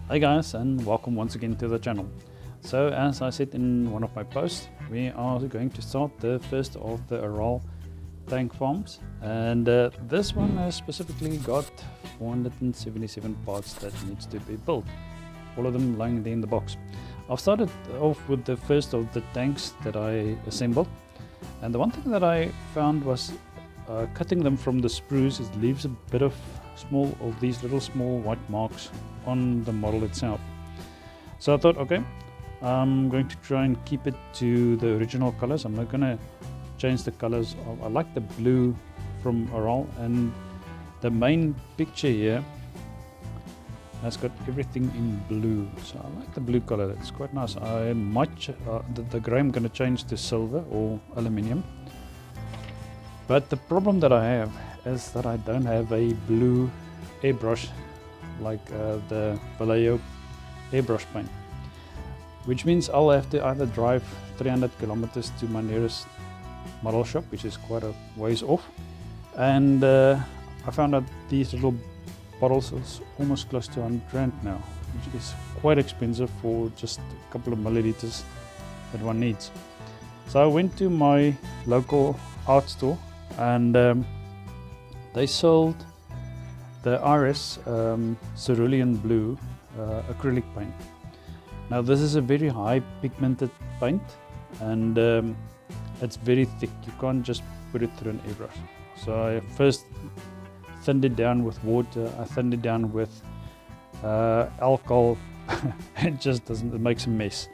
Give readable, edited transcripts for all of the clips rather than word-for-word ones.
Hi guys, and welcome once again to the channel. So as I said in one of my posts, we are going to start the first of the Aral Tank farms, and this one has specifically got 477 parts that needs to be built, all of them lying there in the box. I've started off with the first of the tanks that I assembled, and the one thing that I found was cutting them from the sprues, it leaves a bit of these little small white marks on the model itself. So I thought, okay, I'm going to try and keep it to the original colors. I'm not going to change the colors. I like the blue from Aral, and the main picture here has got everything in blue, so I like the blue color. It's quite nice. I might the gray I'm going to change to silver or aluminium, but the problem that I have is that I don't have a blue airbrush like the Vallejo airbrush paint, which means I'll have to either drive 300 kilometers to my nearest model shop, which is quite a ways off, and I found out these little bottles is almost close to 100 rand now, which is quite expensive for just a couple of milliliters that one needs. So I went to my local art store, and they sold the RS cerulean blue acrylic paint. Now this is a very high pigmented paint, and it's very thick. You can't just put it through an airbrush. So I first thinned it down with water. I thinned it down with alcohol. It makes a mess.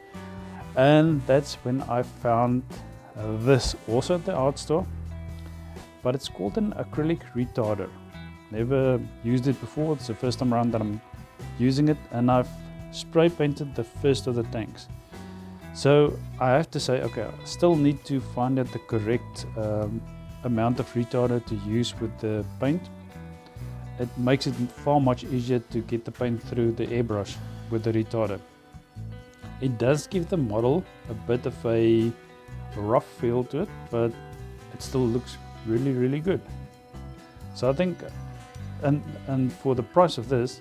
And that's when I found this also at the art store, but it's called an acrylic retarder. Never used it before. It's the first time around that I'm using it, and I've spray painted the first of the tanks. So I have to say, okay, I still need to find out the correct amount of retarder to use with the paint. It makes it far much easier to get the paint through the airbrush with the retarder. It does give the model a bit of a rough feel to it, but it still looks really, really good. So I think, and for the price of this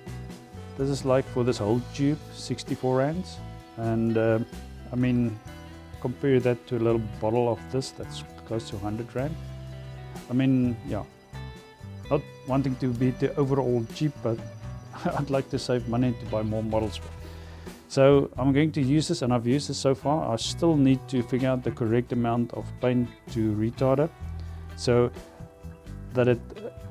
is like for this whole tube 64 rands, and I mean, compare that to a little bottle of this that's close to 100 rand. I mean, yeah, not wanting to be the overall cheap, but I'd like to save money to buy more models. So I'm going to use this, and I've used this so far. I still need to figure out the correct amount of paint to retarder, so that it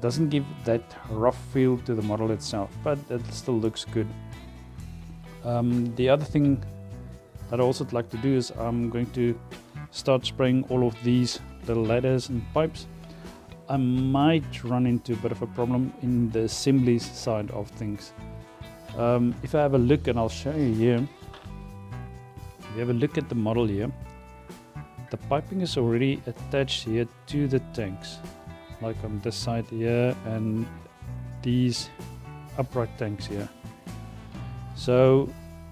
doesn't give that rough feel to the model itself, but it still looks good. The other thing that I also like to do is I'm going to start spraying all of these little ladders and pipes. I might run into a bit of a problem in the assemblies side of things. If I have a look, and I'll show you here, if you have a look at the model here, the piping is already attached here to the tanks, like on this side here and these upright tanks here. So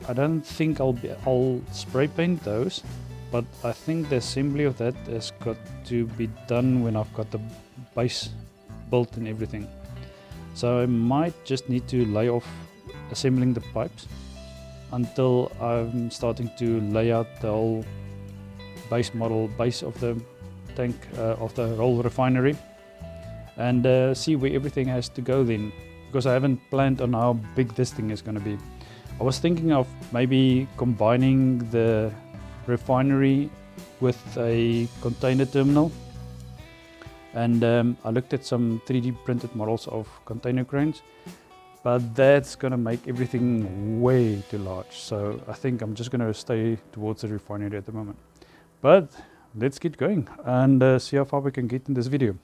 I don't think I'll spray paint those, but I think the assembly of that has got to be done when I've got the base built and everything. So I might just need to lay off assembling the pipes until I'm starting to lay out the whole base of the tank, of the whole refinery, and see where everything has to go then, because I haven't planned on how big this thing is going to be. I was thinking of maybe combining the refinery with a container terminal, and I looked at some 3D printed models of container cranes, but that's going to make everything way too large. So I think I'm just going to stay towards the refinery at the moment. But let's get going and see how far we can get in this video.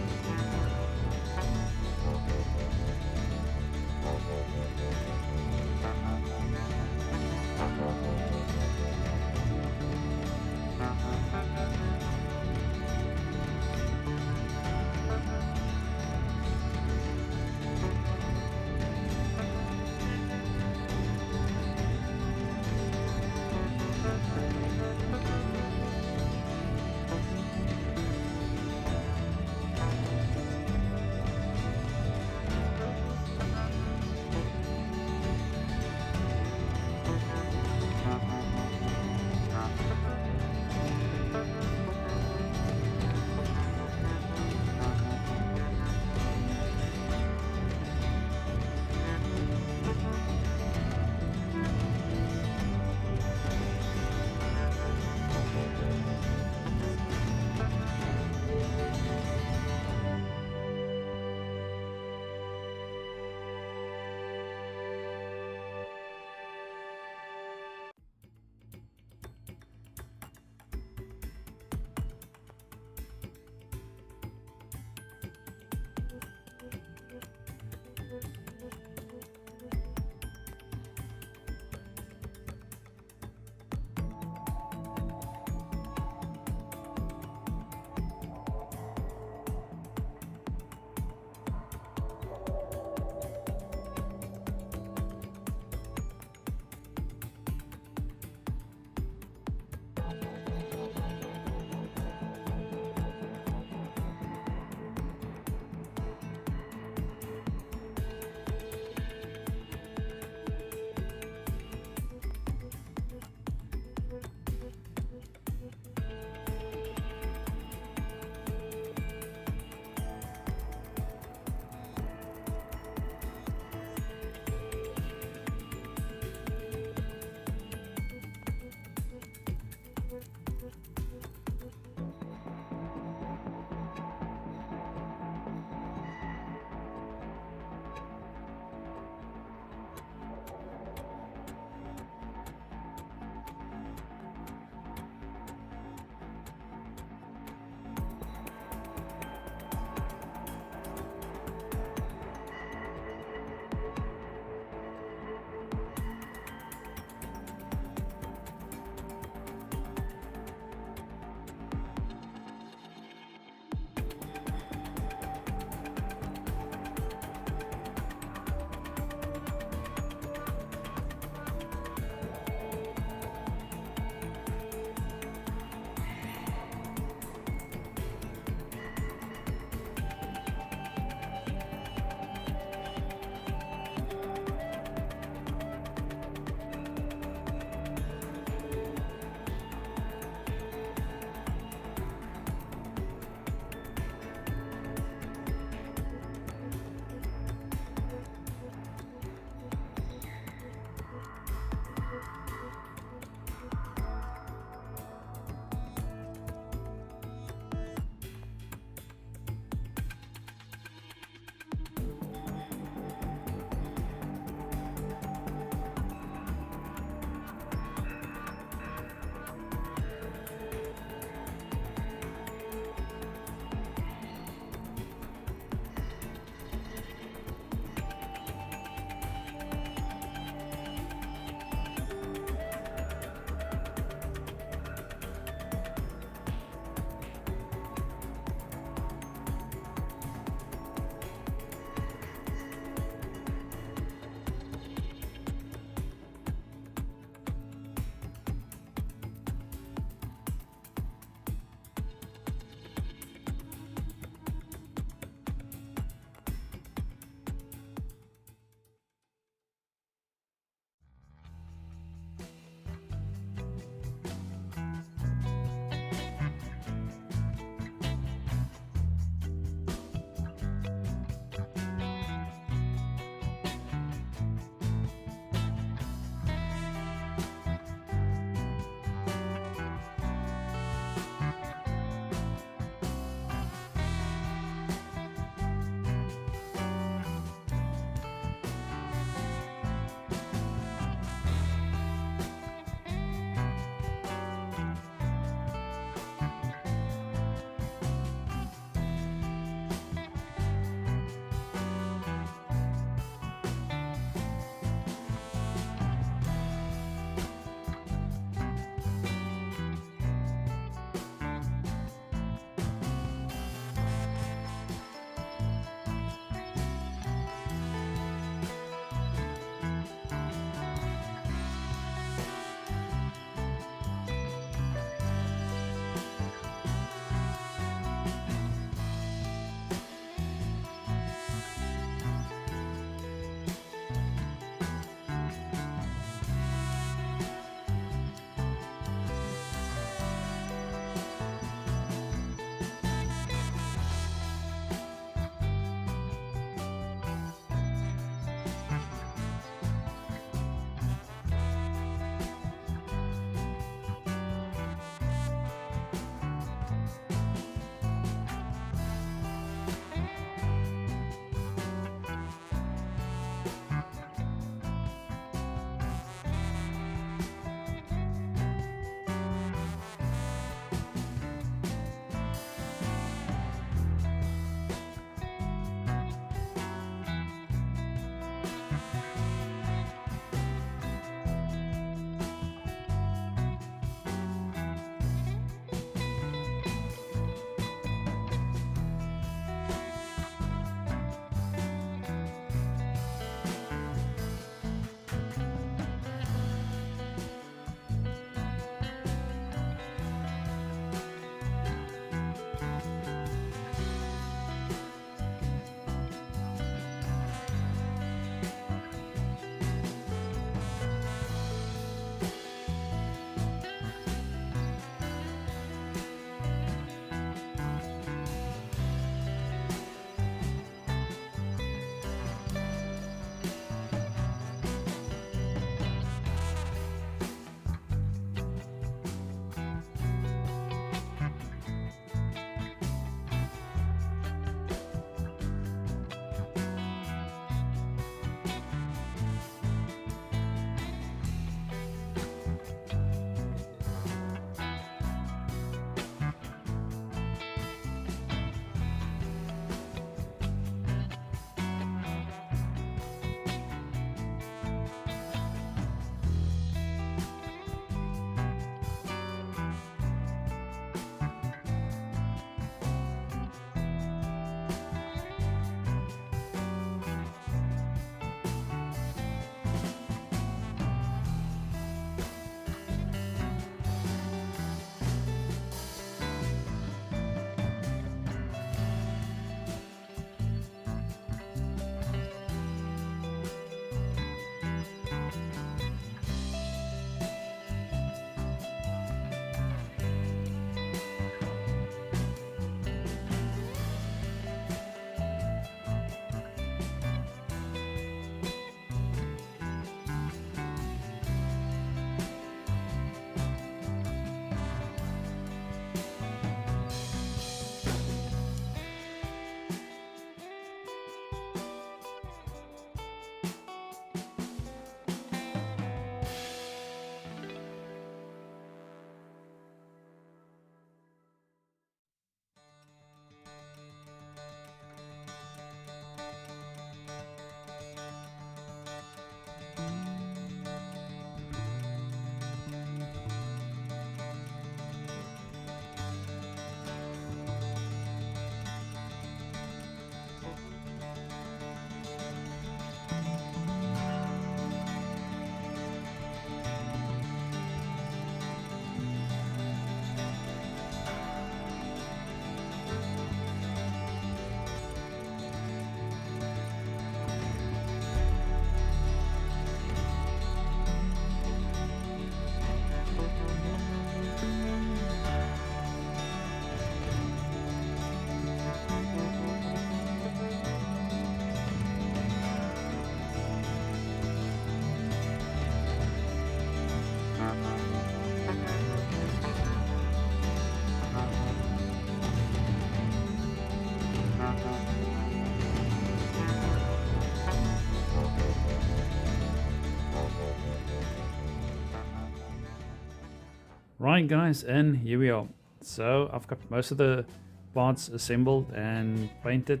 Right guys, and here we are. So I've got most of the parts assembled and painted.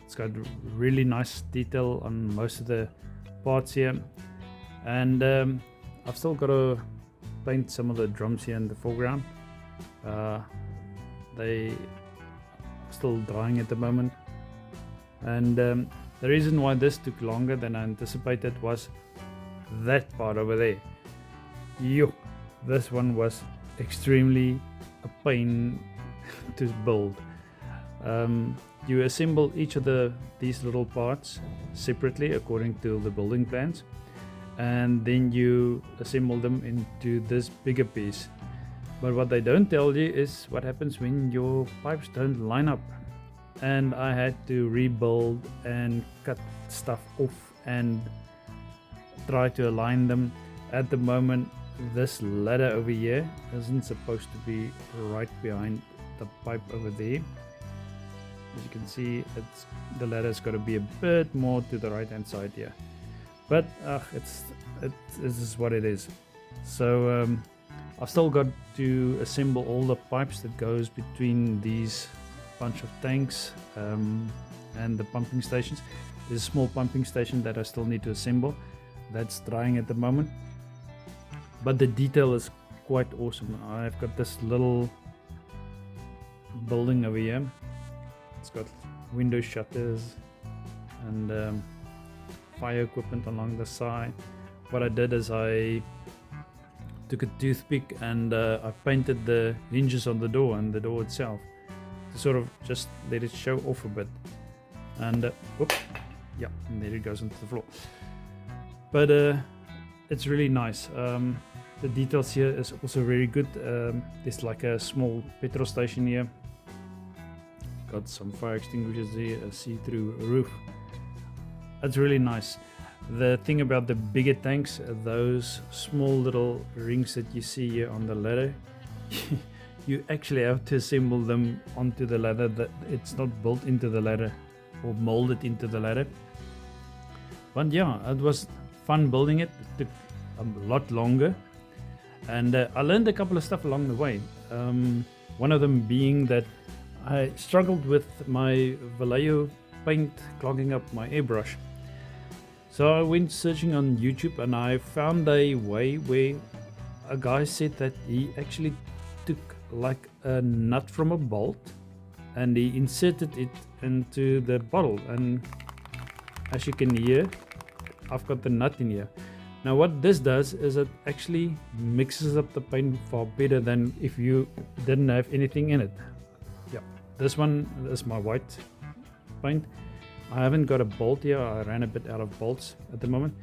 It's got really nice detail on most of the parts here, and I've still got to paint some of the drums here in the foreground. They are still drying at the moment, and the reason why this took longer than I anticipated was that part over there. This one was extremely a pain to build. You assemble each of these little parts separately according to the building plans, and then you assemble them into this bigger piece. But what they don't tell you is what happens when your pipes don't line up, and I had to rebuild and cut stuff off and try to align them. At the moment, this ladder over here isn't supposed to be right behind the pipe over there. As you can see, the ladder's got to be a bit more to the right hand side here, but this is what it is. So I've still got to assemble all the pipes that goes between these bunch of tanks and the pumping stations. There's a small pumping station that I still need to assemble. That's drying at the moment, but the detail is quite awesome. I've got this little building over here. It's got window shutters and fire equipment along the side. What I did is I took a toothpick and I painted the hinges on the door and the door itself to sort of just let it show off a bit. And yeah, and there it goes onto the floor. But it's really nice. The details here is also very good. There's like a small petrol station here. Got some fire extinguishers there, a see-through roof. That's really nice. The thing about the bigger tanks, those small little rings that you see here on the ladder, you actually have to assemble them onto the ladder. That it's not built into the ladder or molded into the ladder. But yeah, it was fun building it. It took a lot longer, and I learned a couple of stuff along the way. One of them being that I struggled with my Vallejo paint clogging up my airbrush. So I went searching on YouTube and I found a way where a guy said that he actually took like a nut from a bolt and he inserted it into the bottle, and as you can hear, I've got the nut in here. Now what this does is it actually mixes up the paint far better than if you didn't have anything in it. Yeah, this one is my white paint. I haven't got a bolt here. I ran a bit out of bolts at the moment.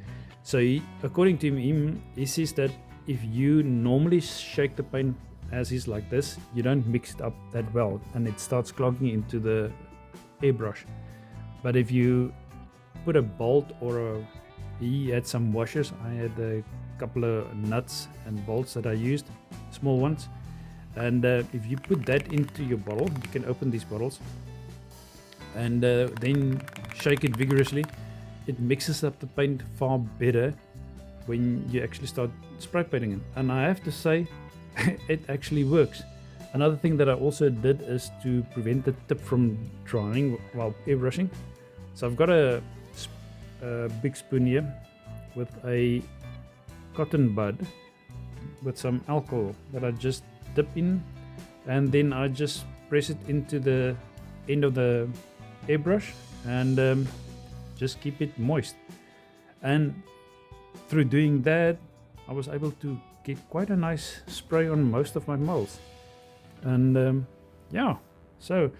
So according to him, he says that if you normally shake the paint as is like this, you don't mix it up that well and it starts clogging into the airbrush. But if you put a bolt he had some washers. I had a couple of nuts and bolts that I used, small ones. And if you put that into your bottle, you can open these bottles and then shake it vigorously. It mixes up the paint far better when you actually start spray painting it. And I have to say, it actually works. Another thing that I also did is to prevent the tip from drying while airbrushing. So I've got a big spoon here with a cotton bud with some alcohol that I just dip in, and then I just press it into the end of the airbrush and just keep it moist. And through doing that, I was able to get quite a nice spray on most of my molds. And yeah, so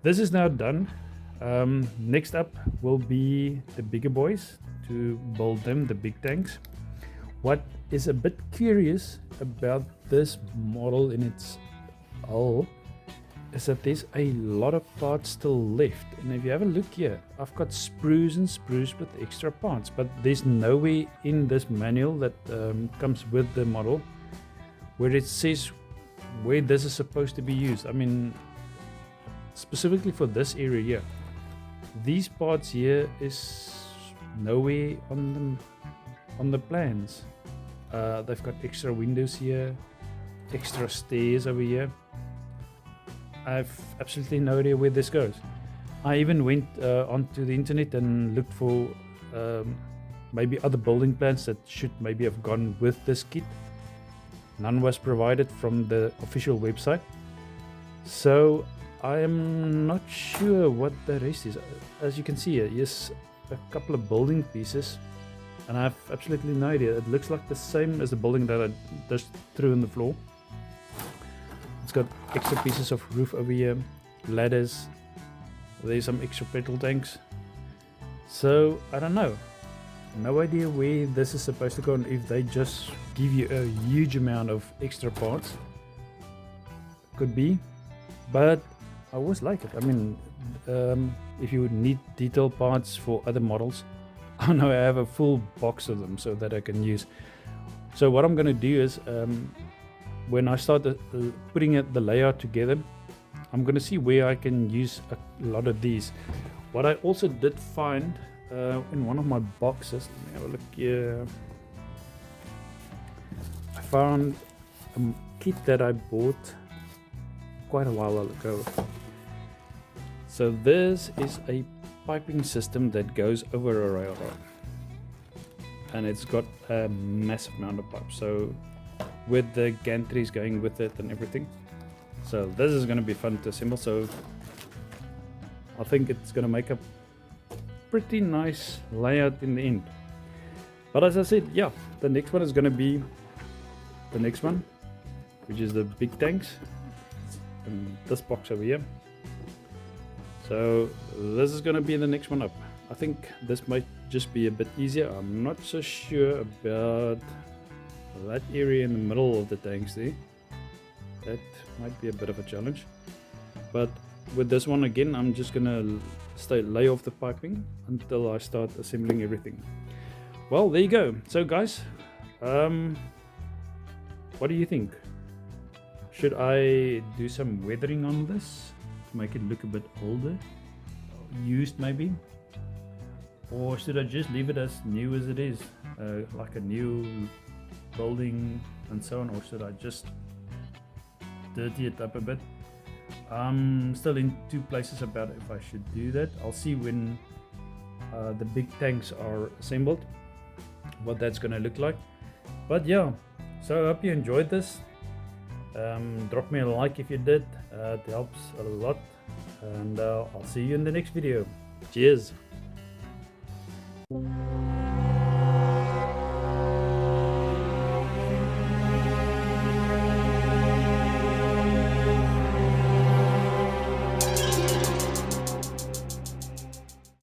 this is now done. Next up will be the bigger boys, to build them, the big tanks. What is a bit curious about this model in its whole is that there's a lot of parts still left. And if you have a look here, I've got sprues and sprues with extra parts, but there's nowhere in this manual that comes with the model where it says where this is supposed to be used. I mean, specifically for this area here, these parts here is nowhere on the plans. They've got extra windows here, extra stairs over here. I have absolutely no idea where this goes. I even went onto the internet and looked for maybe other building plans that should maybe have gone with this kit. None was provided from the official website, so I am not sure what the rest is. As you can see here, yes, a couple of building pieces, and I have absolutely no idea. It looks like the same as the building that I just threw on the floor. It's got extra pieces of roof over here, ladders, there's some extra petrol tanks. So I don't know, no idea where this is supposed to go, and if they just give you a huge amount of extra parts. Could be, but I always like it. I mean, if you would need detail parts for other models, I know I have a full box of them so that I can use. So what I'm going to do is, when I start putting the layout together, I'm going to see where I can use a lot of these. What I also did find in one of my boxes, let me have a look here. I found a kit that I bought quite a while ago. So this is a piping system that goes over a railroad, and it's got a massive amount of pipe, so with the gantries going with it and everything. So this is going to be fun to assemble, so I think it's going to make a pretty nice layout in the end. But as I said, yeah, the next one is going to be the next one, which is the big tanks, and this box over here. So this is going to be the next one up. I think this might just be a bit easier. I'm not so sure about that area in the middle of the tanks there. That might be a bit of a challenge. But with this one again, I'm just going to lay off the piping until I start assembling everything. Well, there you go. So guys, what do you think? Should I do some weathering on this to make it look a bit older, used maybe? Or should I just leave it as new as it is, like a new building and so on? Or should I just dirty it up a bit? I'm still in two places about if I should do that. I'll see when the big tanks are assembled what that's going to look like. But yeah, so I hope you enjoyed this. Drop me a like if you did, it helps a lot, and I'll see you in the next video. Cheers.